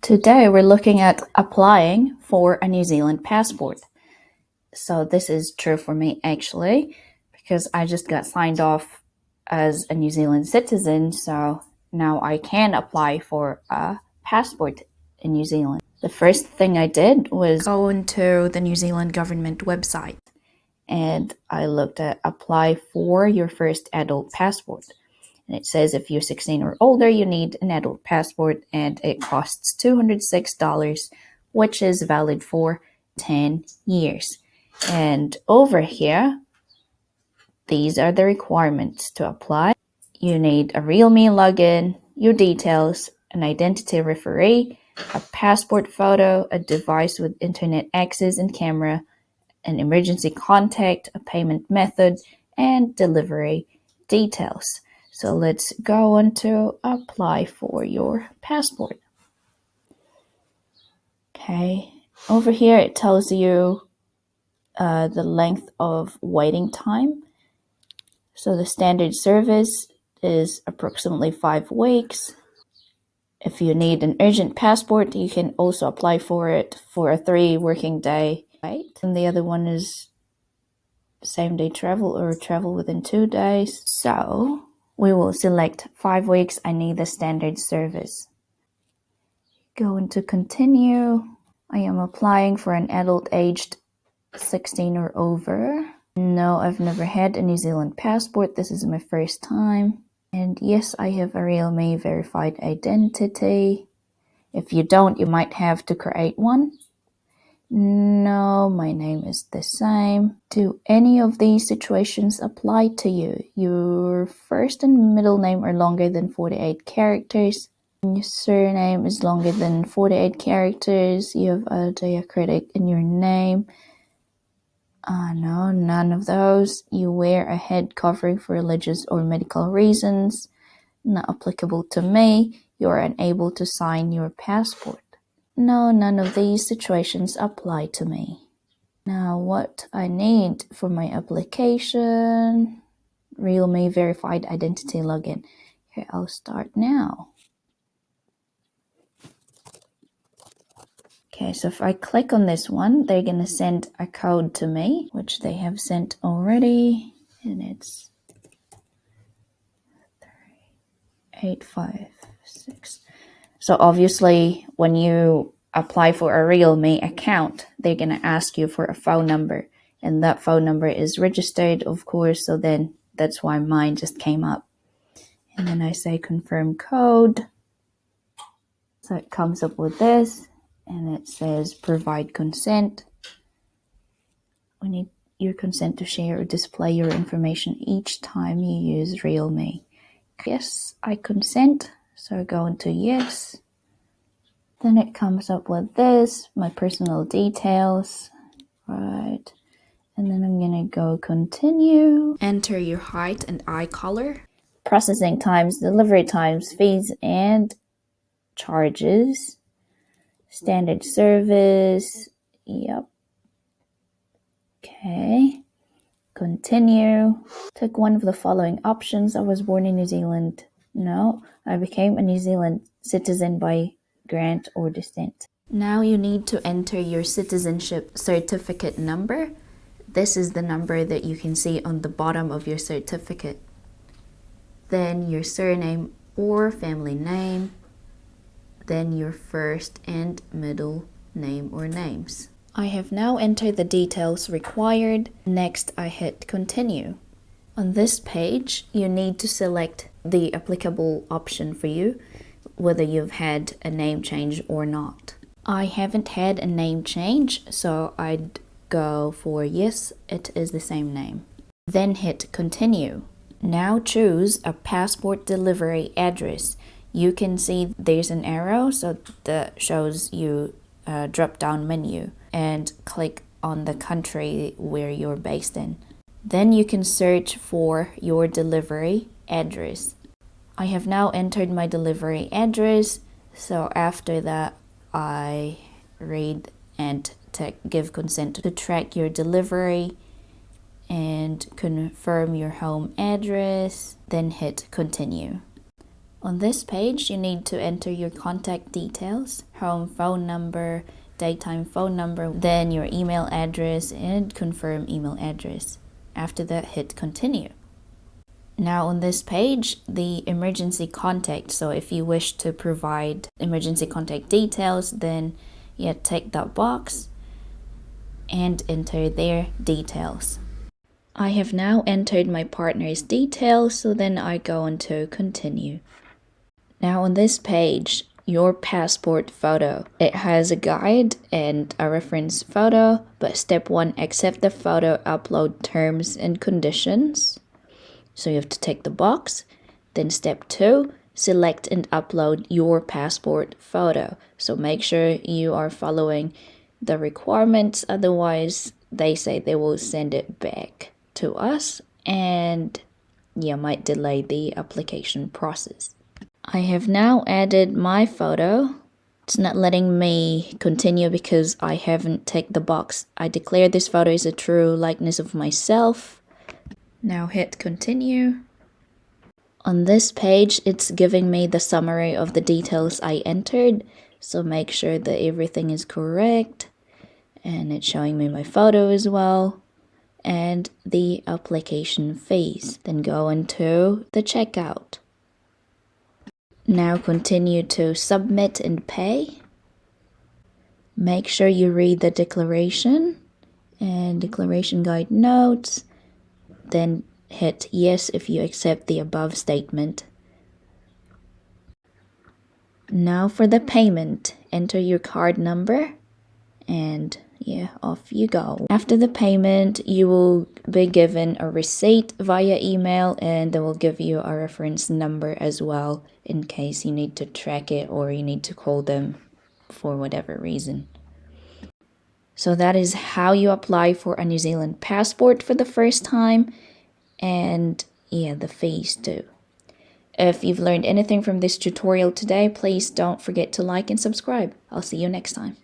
Today we're looking at applying for a New Zealand passport. So this is true for me actually, because I just got signed off as a New Zealand citizen, so now I can apply for a passport in New Zealand. The first thing I did was go into the New Zealand government website and I looked at apply for your first adult passport. And it says if you're 16 or older, you need an adult passport and it costs $206, which is valid for 10 years. And over here, these are the requirements to apply. You need a RealMe login, your details, an identity referee, a passport photo, a device with internet access and camera, an emergency contact, a payment method, and delivery details. So let's go on to apply for your passport. Okay, over here it tells you the length of waiting time. So the standard service is approximately 5 weeks. If you need an urgent passport, you can also apply for it for a 3 working day wait. And the other one is same day travel or travel within 2 days. So we will select 5 weeks. I need the standard service. Go into continue. I am applying for an adult aged 16 or over. No, I've never had a New Zealand passport. This is my first time. And yes, I have a RealMe verified identity. If you don't, you might have to create one. No, my name is the same. Do any of these situations apply to you? Your first and middle name are longer than 48 characters. Your surname is longer than 48 characters. You have a diacritic in your name. No, none of those. You wear a head covering for religious or medical reasons. Not applicable to me. You are unable to sign your passport. No, none of these situations apply to me. Now, what I need for my application, RealMe verified identity login. Here, I'll start now. Okay, so if I click on this one, they're going to send a code to me, which they have sent already, and it's 3856. So obviously, when you apply for a RealMe account, they're going to ask you for a phone number. And that phone number is registered, of course, so then that's why mine just came up. And then I say confirm code. So it comes up with this, and it says provide consent. We need your consent to share or display your information each time you use RealMe. Yes, I consent. So I go into yes. Then it comes up with this, my personal details, right? And then I'm gonna go continue. Enter your height and eye color. Processing times, delivery times, fees and charges. Standard service, yep. Okay, continue. Tick one of the following options. I was born in New Zealand. No, I became a New Zealand citizen by grant or descent. Now you need to enter your citizenship certificate number. This is the number that you can see on the bottom of your certificate. Then your surname or family name. Then your first and middle name or names. I have now entered the details required. Next, I hit continue. On this page, you need to select the applicable option for you, whether you've had a name change or not. I haven't had a name change, so I'd go for yes, it is the same name. Then hit continue. Now choose a passport delivery address. You can see there's an arrow, so that shows you a drop-down menu, and click on the country where you're based in. Then you can search for your delivery address. I have now entered my delivery address, so after that I read and give consent to track your delivery and confirm your home address, then hit continue. On this page, you need to enter your contact details, home phone number, daytime phone number, then your email address and confirm email address. After that, hit continue. Now on this page, the emergency contact. So if you wish to provide emergency contact details, then tick that box and enter their details. I have now entered my partner's details, so then I go on to continue. Now on this page, your passport photo. It has a guide and a reference photo, but step 1, accept the photo, upload terms and conditions. So you have to tick the box. Then step 2, select and upload your passport photo. So make sure you are following the requirements, otherwise they say they will send it back to us and might delay the application process. I have now added my photo. It's not letting me continue because I haven't ticked the box. I declare this photo is a true likeness of myself. Now hit continue. On this page, it's giving me the summary of the details I entered. So make sure that everything is correct. And it's showing me my photo as well. And the application fees. Then go into the checkout. Now continue to submit and pay. Make sure you read the declaration and declaration guide notes. Then hit yes if you accept the above statement. Now for the payment, enter your card number and off you go. After the payment, you will be given a receipt via email and they will give you a reference number as well in case you need to track it or you need to call them for whatever reason. So that is how you apply for a New Zealand passport for the first time and the fees too. If you've learned anything from this tutorial today, please don't forget to like and subscribe. I'll see you next time.